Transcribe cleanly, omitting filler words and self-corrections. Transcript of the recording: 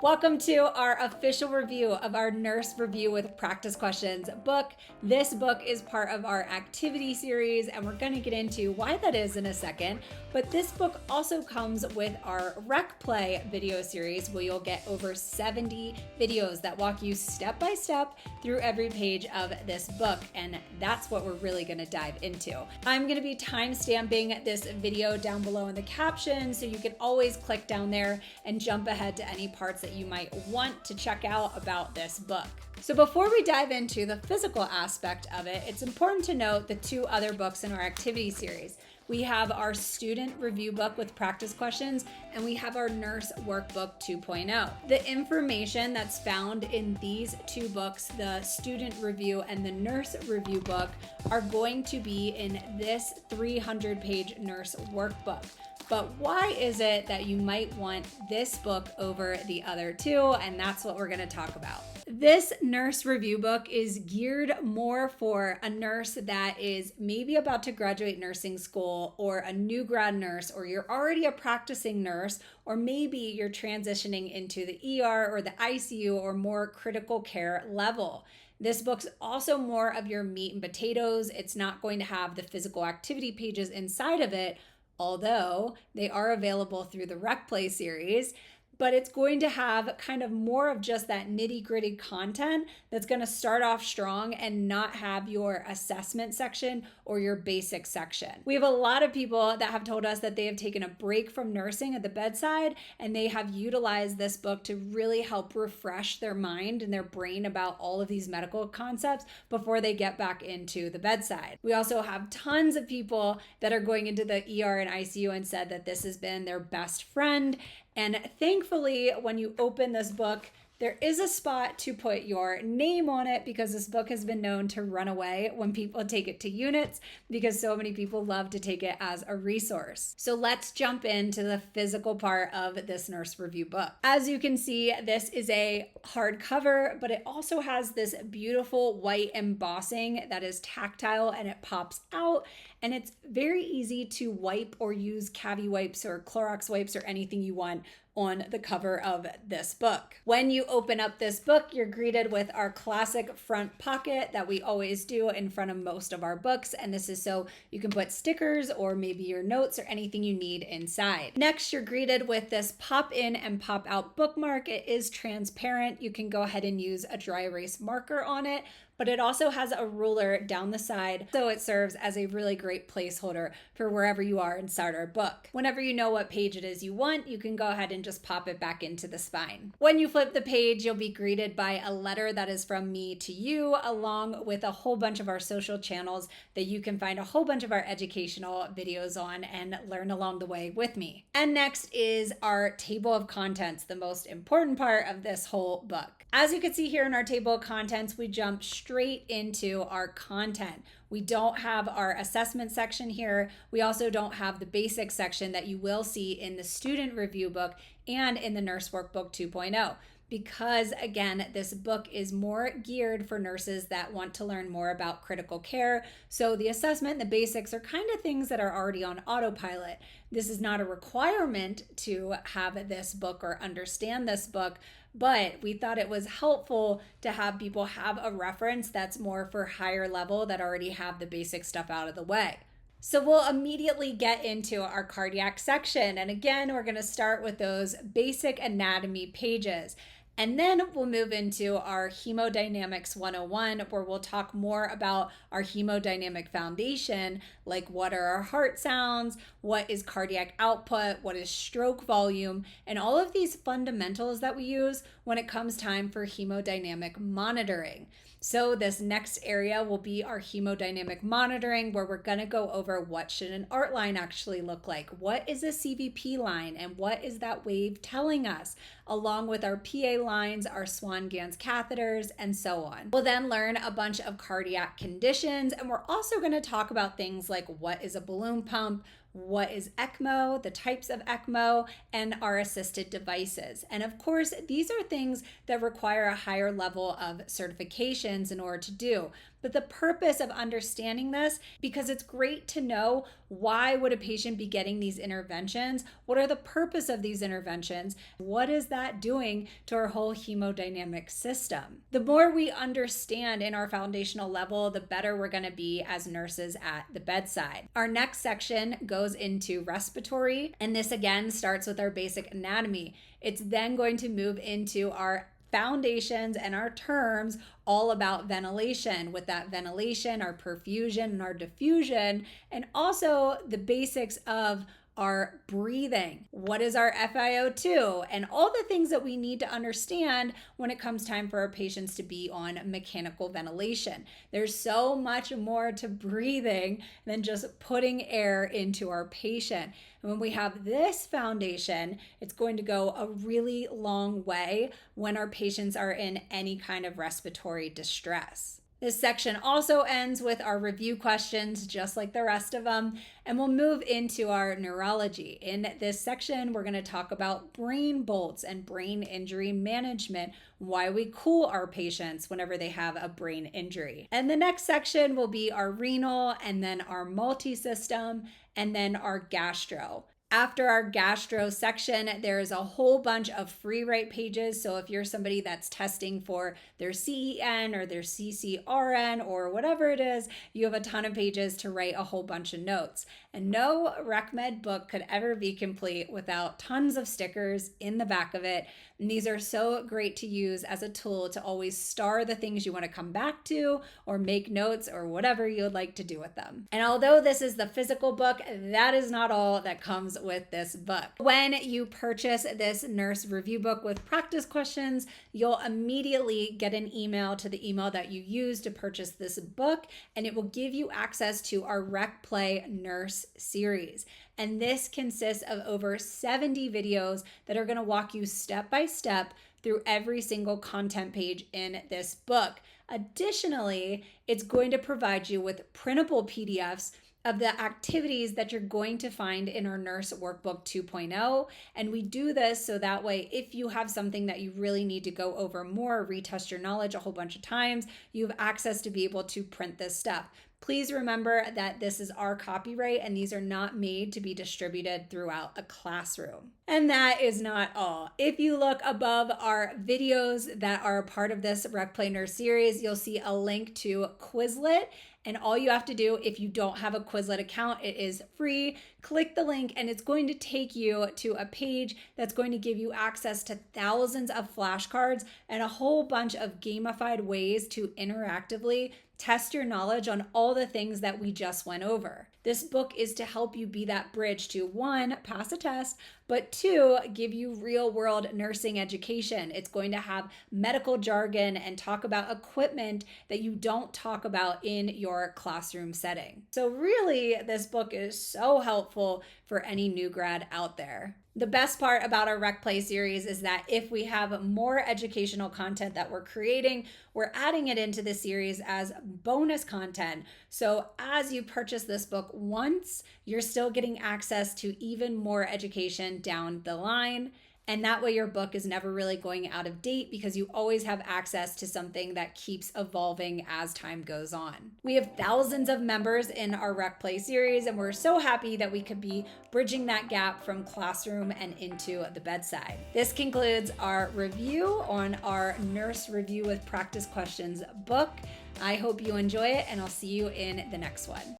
Welcome to our official review of our Nurse Review with Practice Questions book. This book is part of our activity series, and we're going to get into why that is in a second. But this book also comes with our Rec Play video series, where you'll get over 70 videos that walk you step by step through every page of this book, and that's what we're really going to dive into. I'm going to be time-stamping this video down below in the caption, so you can always click down there and jump ahead to any parts that you might want to check out about this book. So before we dive into the physical aspect of it, it's important to note the two other books in our activity series. We have our student review book with practice questions, and we have our nurse workbook 2.0. The information that's found in these two books, the student review and the nurse review book, are going to be in this 300-page nurse workbook. But why is it that you might want this book over the other two? And that's what we're going to talk about. This nurse review book is geared more for a nurse that is maybe about to graduate nursing school, or a new grad nurse, or you're already a practicing nurse, or maybe you're transitioning into the ER or the ICU or more critical care level. This book's also more of your meat and potatoes. It's not going to have the physical activity pages inside of it, although they are available through the Rec Play series, but it's going to have kind of more of just that nitty-gritty content that's going to start off strong and not have your assessment section or your basic section. We have a lot of people that have told us that they have taken a break from nursing at the bedside, and they have utilized this book to really help refresh their mind and their brain about all of these medical concepts before they get back into the bedside. We also have tons of people that are going into the ER and ICU and said that this has been their best friend. And thankfully, when you open this book, there is a spot to put your name on it, because this book has been known to run away when people take it to units, because so many people love to take it as a resource. So let's jump into the physical part of this nurse review book. As you can see, this is a hardcover, but it also has this beautiful white embossing that is tactile and it pops out. And it's very easy to wipe or use Cavi wipes or Clorox wipes or anything you want on the cover of this book. When you open up this book, you're greeted with our classic front pocket that we always do in front of most of our books. And this is so you can put stickers or maybe your notes or anything you need inside. Next, you're greeted with this pop in and pop out bookmark. It is transparent. You can go ahead and use a dry erase marker on it, but it also has a ruler down the side, so it serves as a really great placeholder for wherever you are inside our book. Whenever you know what page it is you want, you can go ahead and just pop it back into the spine. When you flip the page, you'll be greeted by a letter that is from me to you, along with a whole bunch of our social channels that you can find a whole bunch of our educational videos on and learn along the way with me. And next is our table of contents, the most important part of this whole book. As you can see here in our table of contents, we jump straight into our content. We don't have our assessment section here. We also don't have the basic section that you will see in the student review book and in the nurse workbook 2.0. Because again, this book is more geared for nurses that want to learn more about critical care. So the assessment and the basics are kind of things that are already on autopilot. This is not a requirement to have this book or understand this book, but we thought it was helpful to have people have a reference that's more for higher level that already have the basic stuff out of the way. So we'll immediately get into our cardiac section. And again, we're going to start with those basic anatomy pages. And then we'll move into our hemodynamics 101, where we'll talk more about our hemodynamic foundation, like what are our heart sounds, what is cardiac output, what is stroke volume, and all of these fundamentals that we use when it comes time for hemodynamic monitoring. So this next area will be our hemodynamic monitoring, where we're going to go over what should an art line actually look like, what is a CVP line, and what is that wave telling us, along with our PA lines, our Swan-Ganz catheters, and so on. We'll then learn a bunch of cardiac conditions, and we're also going to talk about things like what is a balloon pump, what is ECMO, the types of ECMO, and our assisted devices. And of course, these are things that require a higher level of certifications in order to do. But the purpose of understanding this, because it's great to know why would a patient be getting these interventions? What are the purpose of these interventions? What is that doing to our whole hemodynamic system? The more we understand in our foundational level, the better we're going to be as nurses at the bedside. Our next section goes into respiratory, and this again starts with our basic anatomy. It's then going to move into our foundations and our terms all about ventilation. With that ventilation, our perfusion and our diffusion, and also the basics of our breathing. What is our FiO2? And all the things that we need to understand when it comes time for our patients to be on mechanical ventilation. There's so much more to breathing than just putting air into our patient. And when we have this foundation, it's going to go a really long way when our patients are in any kind of respiratory distress. This section also ends with our review questions, just like the rest of them, and we'll move into our neurology. In this section, we're going to talk about brain bolts and brain injury management, why we cool our patients whenever they have a brain injury. And the next section will be our renal, and then our multi-system, and then our gastro. After our gastro section, there's a whole bunch of free write pages. So if you're somebody that's testing for their CEN or their CCRN or whatever it is, you have a ton of pages to write a whole bunch of notes. And no RekMed book could ever be complete without tons of stickers in the back of it. And these are so great to use as a tool to always star the things you want to come back to or make notes or whatever you would like to do with them. And although this is the physical book, that is not all that comes with this book. When you purchase this nurse review book with practice questions, you'll immediately get an email to the email that you use to purchase this book, and it will give you access to our Rek Play Nurse series. And this consists of over 70 videos that are going to walk you step by step through every single content page in this book. Additionally, it's going to provide you with printable PDFs of the activities that you're going to find in our Nurse Workbook 2.0. And we do this so that way, if you have something that you really need to go over more, retest your knowledge a whole bunch of times, you have access to be able to print this stuff. Please remember that this is our copyright and these are not made to be distributed throughout a classroom. And that is not all. If you look above our videos that are a part of this Rek Play Nurse series, you'll see a link to Quizlet. And all you have to do, if you don't have a Quizlet account, it is free. Click the link and it's going to take you to a page that's going to give you access to thousands of flashcards and a whole bunch of gamified ways to interactively test your knowledge on all the things that we just went over. This book is to help you be that bridge to 1, pass a test, but 2, give you real world nursing education. It's going to have medical jargon and talk about equipment that you don't talk about in your classroom setting. So really, this book is so helpful for any new grad out there. The best part about our Rek Play series is that if we have more educational content that we're creating, we're adding it into the series as bonus content. So as you purchase this book once, you're still getting access to even more education down the line. And that way your book is never really going out of date because you always have access to something that keeps evolving as time goes on. We have thousands of members in our Rek Play series, and we're so happy that we could be bridging that gap from classroom and into the bedside. This concludes our review on our Nurse Review with Practice Questions book. I hope you enjoy it, and I'll see you in the next one.